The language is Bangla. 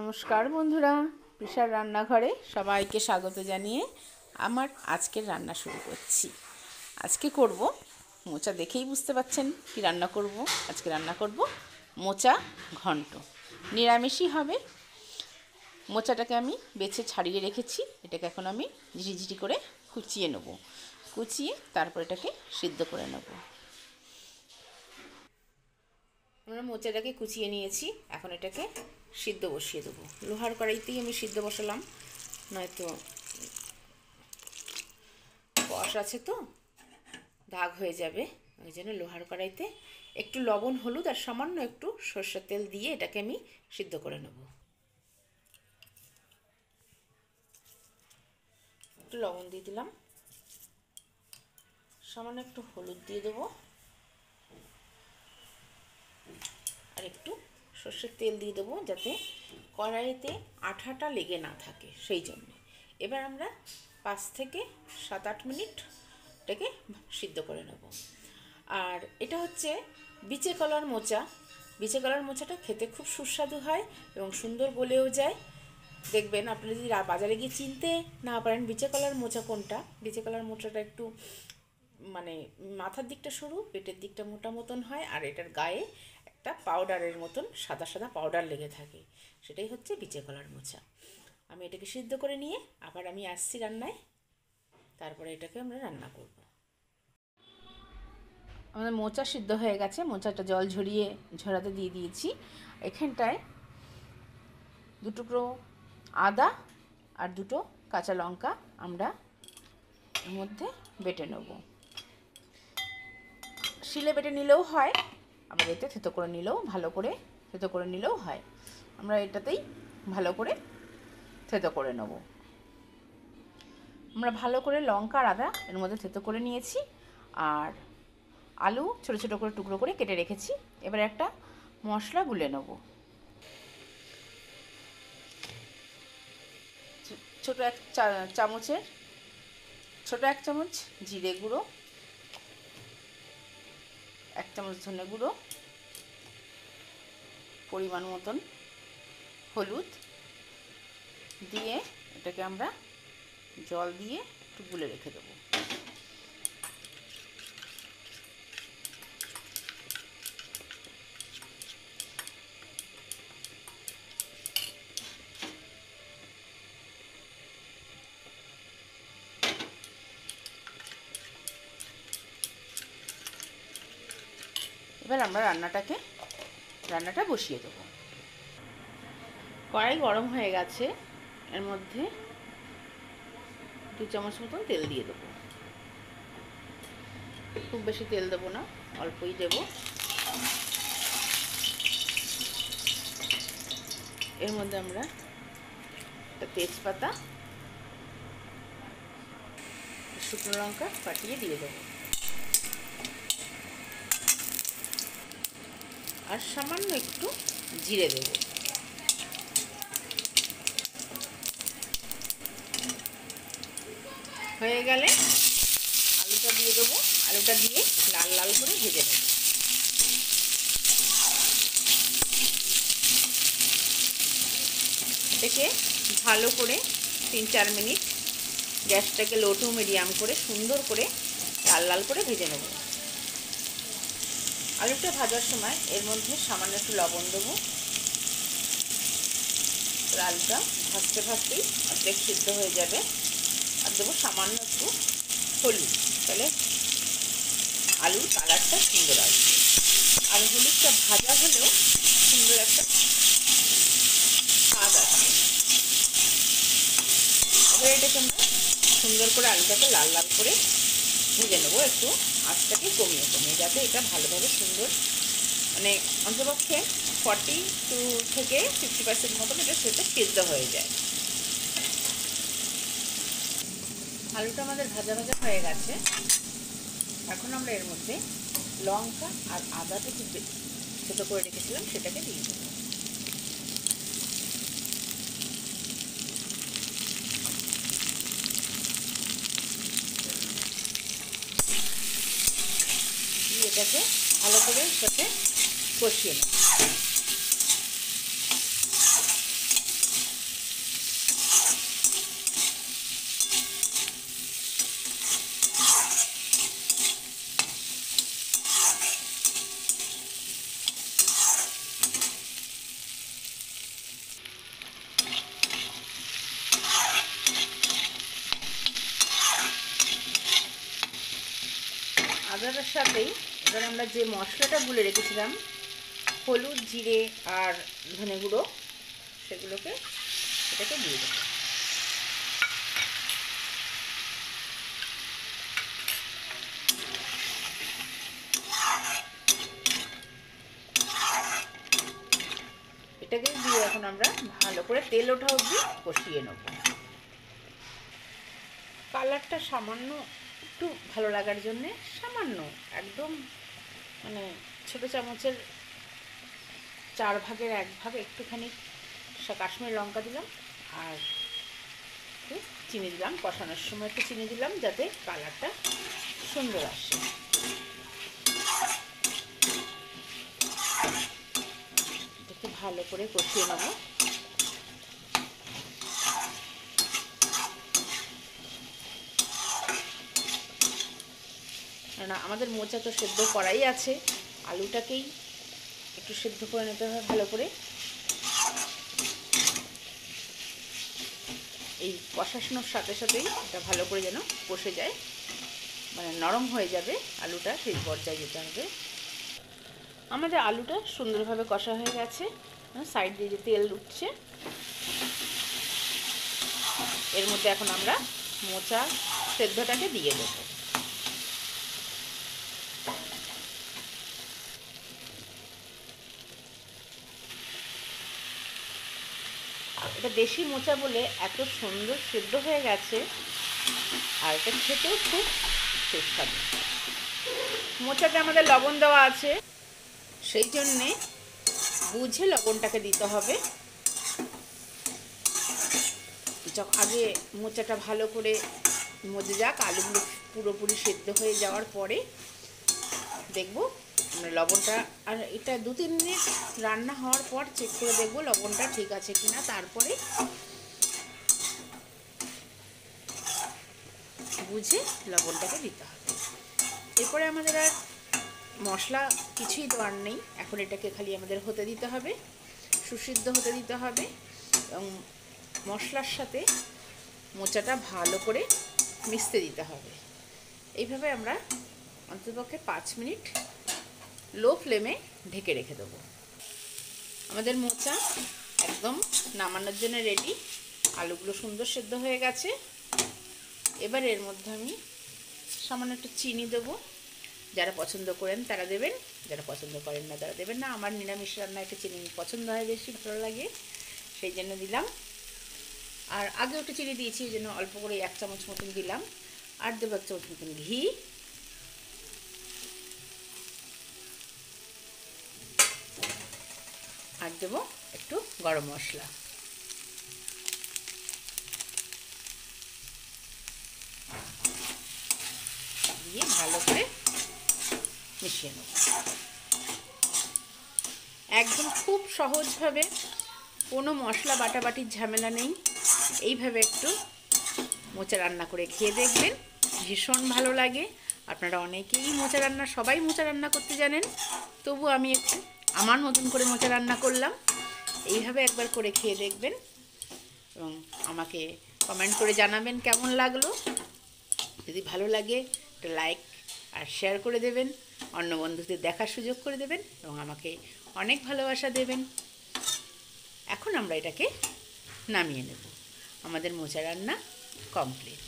নমস্কার বন্ধুরা, পিসার রান্নাঘরে সবাইকে স্বাগত জানিয়ে আমার আজকের রান্না শুরু করছি। আজকে করব মোচা, দেখেই বুঝতে পাচ্ছেন কি রান্না করব। আজকে রান্না করব মোচা ঘন্ট, নিরামিষই হবে। মোচাটাকে আমি বেছে ছাড়িয়ে রেখেছি, এটাকে এখন আমি ঝিরিঝিরি করে কুচিয়ে নেব। কুচিয়ে তারপর এটাকে সিদ্ধ করে নেব। আমরা মোচাটাকে কুচিয়ে নিয়েছি, এখন এটাকে সিদ্ধ বসিয়ে দেবো। লোহার কড়াইতেই আমি সিদ্ধ বসালাম, নয়তো কষ আছে তো দাগ হয়ে যাবে। ওই জন্য লোহার কড়াইতে একটু লবণ, হলুদ আর সামান্য একটু সরষের তেল দিয়ে এটাকে আমি সিদ্ধ করে নেব। একটু লবণ দিয়ে দিলাম, সামান্য একটু হলুদ দিয়ে দেবো, আর একটু সর্ষের তেল দিয়ে দেবো যাতে কড়াইতে আঠাটা লেগে না থাকে, সেই জন্য। এবার আমরা 5 থেকে 7-8 মিনিট এটাকে সিদ্ধ করে নেব। আর এটা হচ্ছে বিচে কলার মোচা। বিচে কলার মোচাটা খেতে খুব সুস্বাদু হয় এবং সুন্দর গলেও যায়। দেখবেন আপনারা যদি বাজারে গিয়ে চিনতে না পারেন বিচে কলার মোচা কোনটা, বিচে কলার মোচাটা একটু মানে মাথার দিকটা সরু, পেটের দিকটা মোটা মতন হয়, আর এটার গায়ে একটা পাউডারের মতন সাদা সাদা পাউডার লেগে থাকে, সেটাই হচ্ছে বিচে কলার মোচা। আমি এটাকে সিদ্ধ করে নিয়ে আবার আমি আসছি রান্নায়, তারপরে এটাকে আমরা রান্না করব। আমাদের মোচা সিদ্ধ হয়ে গেছে, মোচাটা জল ঝরাতে দিয়ে দিয়েছি। এখানটায় 2 টুকরো আদা আর 2টো কাঁচা লঙ্কা আমরা এর মধ্যে বেটে নেব। শিলে বেটে নিলেও হয়, আবার এতে থেতো করে নিলেও, ভালো করে থেতো করে নিলেও হয়। আমরা এটাতেই ভালো করে থেতো করে নেব। আমরা ভালো করে লঙ্কা আর আদা এর মধ্যে থেতো করে নিয়েছি, আর আলু ছোটো ছোটো করে টুকরো করে কেটে রেখেছি। এবার একটা মশলা গুলে নেব। ছোট এক চামচ জিরে গুঁড়ো, 1 চামচ ধনে গুঁড়ো, পরিমাণ মতন হলুদ দিয়ে এটাকে আমরা জল দিয়ে একটু গুলে রেখে দেবো। এবার আমরা রান্নাটা বসিয়ে দেবো। কড়াই গরম হয়ে গেছে, এর মধ্যে 2 চামচ মতন তেল দিয়ে দেবো। খুব বেশি তেল দেবো না, অল্পই দেব। এর মধ্যে আমরা একটা তেজপাতা, শুকনো লঙ্কা ফাটিয়ে দিয়ে দেবো, আর সামান্য একটু জিরে দেব। হয়ে গেলে আলুটা দিয়ে দেবো, আলুটা দিয়ে লাল লাল করে ভেজে দেবো। এটাকে ভালো করে 3-4 মিনিট গ্যাসটাকে লো টু মিডিয়াম করে সুন্দর করে লাল লাল করে ভেজে নেব। আলুটা ভাজার সময় এর মধ্যে সামান্য একটু লবণ দেবো। আলুটা ভাজতে ভাজতেই অর্ধেক সিদ্ধ হয়ে যাবে। আর দেবো সামান্য একটু হলুদ, তাহলে আলুর কালারটা সুন্দর আসবে। আর হলুদটা ভাজা হলেও সুন্দর একটা স্বাদ আসবে। এবার এটাকে আমরা সুন্দর করে আলুটাকে লাল লাল করে ভেজে নেবো, একটু আঁচটাকে কমিয়ে কমিয়ে, যাতে এটা ভালোভাবে সুন্দর মানে অন্তপক্ষে 42 থেকে 50% মতন এটা সিদ্ধ হয়ে যায়। আলুটা আমাদের ভাজা ভাজা হয়ে গেছে। এখন আমরা এর মধ্যে লঙ্কা আর আদাটা ছোটো করে রেখেছিলাম সেটাকে দিয়ে দেবো। এটাকে ভালো করে সাথে কষিয়ে নেব। সাথেই এবার আমরা যে মশলাটা গুলে রেখেছিলাম, হলুদ, জিরে আর ধনে গুঁড়ো, সেগুলোকে এটাকে দিয়ে দেবো। এটাকে দিয়ে এখন আমরা ভালো করে তেল ওঠা অবধি কষিয়ে নেব। কালারটা সামান্য একটু ভালো লাগার জন্যে সামান্য একদম মানে ছোটো চামচের 4 ভাগের 1 ভাগ একটুখানি কাশ্মীরি লঙ্কা দিলাম, আর একটু চিনি দিলাম। কষানোর সময় একটু চিনি দিলাম যাতে কালারটা সুন্দর আসে। একটু ভালো করে কষিয়ে নেব। কেননা আমাদের মোচা তো সেদ্ধ করাই আছে, আলুটাকেই একটু সেদ্ধ করে নিতে হবে ভালো করে। এই কষানোর সাথে সাথেই এটা ভালো করে যেন কষে যায়, মানে নরম হয়ে যাবে আলুটা, সেই পর্যায়ে যেতে হবে। আমাদের আলুটা সুন্দরভাবে কষা হয়ে গেছে, সাইড দিয়ে যে তেল উঠছে, এর মধ্যে এখন আমরা মোচা সেদ্ধটাকে দিয়ে দেবো। এটা দেশি মোচা বলে এত সুন্দর সেদ্ধ হয়ে গেছে, আর এটা খেতেও খুব সুস্বাদু। মোচাতে আমাদের লবণ দেওয়া আছে, সেই জন্যে বুঝে লবণটাকে দিতে হবে। আগে মোচাটা ভালো করে মজে যাক, আলুগুলো পুরোপুরি সেদ্ধ হয়ে যাওয়ার পরে দেখবো আমরা লবণটা, আর এটা 2-3 মিনিট রান্না হওয়ার পর চেক করে দেখবো লবণটা ঠিক আছে কিনা, তারপরে বুঝে লবণটাকে দিতে হবে। এরপরে আমাদের আর মশলা কিছুই দেওয়ার নেই, এখন এটাকে খালি আমাদের হতে দিতে হবে, সুসিদ্ধ হতে দিতে হবে, এবং মশলার সাথে মোচাটা ভালো করে মিশতে দিতে হবে। এইভাবে আমরা অন্ততপক্ষে 5 মিনিট লো ফ্লেমে ঢেকে রেখে দেবো। আমাদের মোচা একদম নামানোর জন্য রেডি, আলুগুলো সুন্দর সেদ্ধ হয়ে গেছে। এবার এর মধ্যে আমি সামান্য একটু চিনি দেবো, যারা পছন্দ করেন তারা দেবেন, যারা পছন্দ করেন না তারা দেবেন না। আমার নিরামিষ রান্না একটু চিনি পছন্দ হয়, বেশি ভালো লাগে, সেই জন্য দিলাম। আর আগেও একটু চিনি দিয়েছি, ওই জন্য অল্প করে 1 চামচ মতন দিলাম। আর দেবো 1 চামচ মতন ঘি, আর দেবো একটু গরম মশলা। দিয়ে ভালো করে মিশিয়ে নেব। একদম খুব সহজভাবে, কোনো মশলা বাটাবাটির ঝামেলা নেই। এইভাবে একটু মোচা রান্না করে খেয়ে দেখবেন, ভীষণ ভালো লাগে। আপনারা অনেকেই মোচা রান্না, সবাই মোচা রান্না করতে জানেন, তবু আমি একটু আমার মতন করে মোচা রান্না করলাম। এইভাবে একবার করে খেয়ে দেখবেন এবং আমাকে কমেন্ট করে জানাবেন কেমন লাগলো। যদি ভালো লাগে একটা লাইক আর শেয়ার করে দেবেন, অন্য বন্ধুদের দেখার সুযোগ করে দেবেন এবং আমাকে অনেক ভালোবাসা দেবেন। এখন আমরা এটাকে নামিয়ে নেব। আমাদের মোচা রান্না কমপ্লিট।